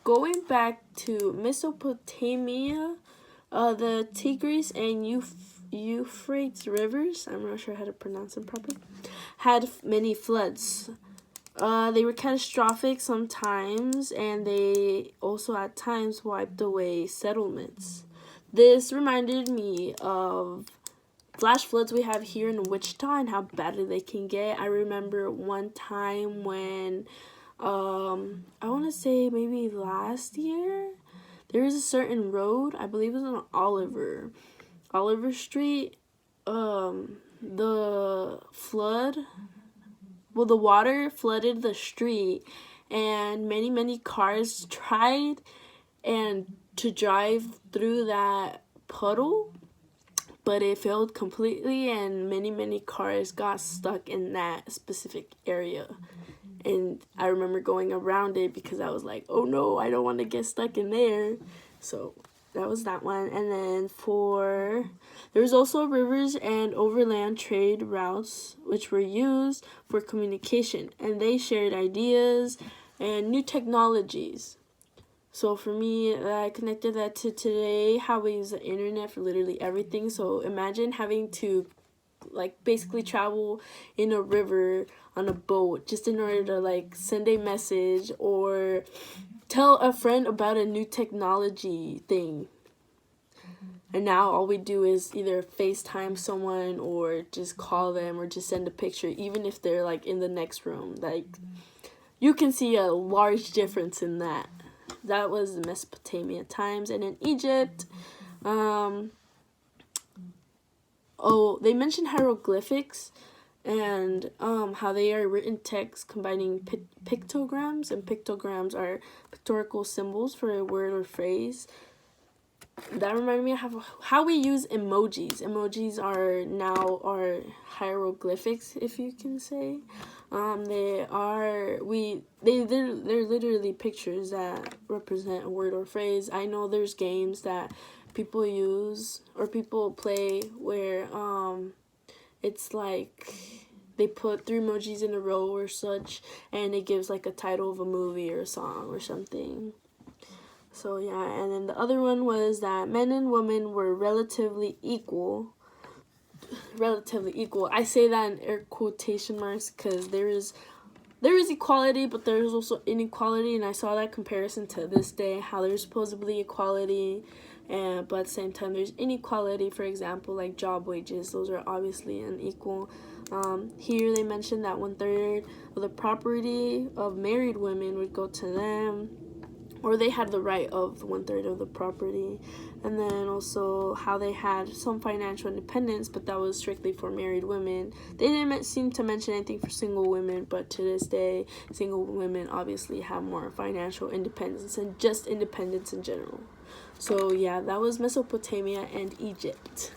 going back to Mesopotamia, the Tigris and Euphrates rivers, I'm not sure how to pronounce them properly, had many floods. They were catastrophic sometimes, and they also at times wiped away settlements. This reminded me of flash floods we have here in Wichita and how badly they can get. I remember one time when, I want to say maybe last year, there was a certain road, I believe it was on Oliver Street, the water flooded the street, and many cars tried to drive through that puddle, but it failed completely, and many cars got stuck in that specific area. And I remember going around it because I was like, oh no, I don't want to get stuck in there. So that was that one. And then there was also rivers and overland trade routes which were used for communication, and they shared ideas and new technologies. So for me, I connected that to today, how we use the internet for literally everything. So imagine having to basically travel in a river on a boat just in order to send a message or tell a friend about a new technology thing. And now all we do is either FaceTime someone or just call them or just send a picture, even if they're in the next room. You can see a large difference in that. That was the Mesopotamia times. And in Egypt, they mentioned hieroglyphics and how they are written text combining pictograms, and pictograms are pictorial symbols for a word or phrase. That reminded me of how we use emojis. Emojis are now our hieroglyphics, if you can say. They're literally pictures that represent a word or phrase. I know there's games that people use or people play where it's they put 3 emojis in a row or such, and it gives a title of a movie or a song or something. So yeah, and then the other one was that men and women were relatively equal. I say that in air quotation marks because there is equality, but there is also inequality, and I saw that comparison to this day, how there's supposedly equality, but at the same time there's inequality. For example, job wages, those are obviously unequal. Here they mentioned that 1/3 of the property of married women would go to them, or they had the right of 1/3 of the property. And then also how they had some financial independence, but that was strictly for married women. They didn't seem to mention anything for single women, but to this day, single women obviously have more financial independence and just independence in general. So yeah, that was Mesopotamia and Egypt.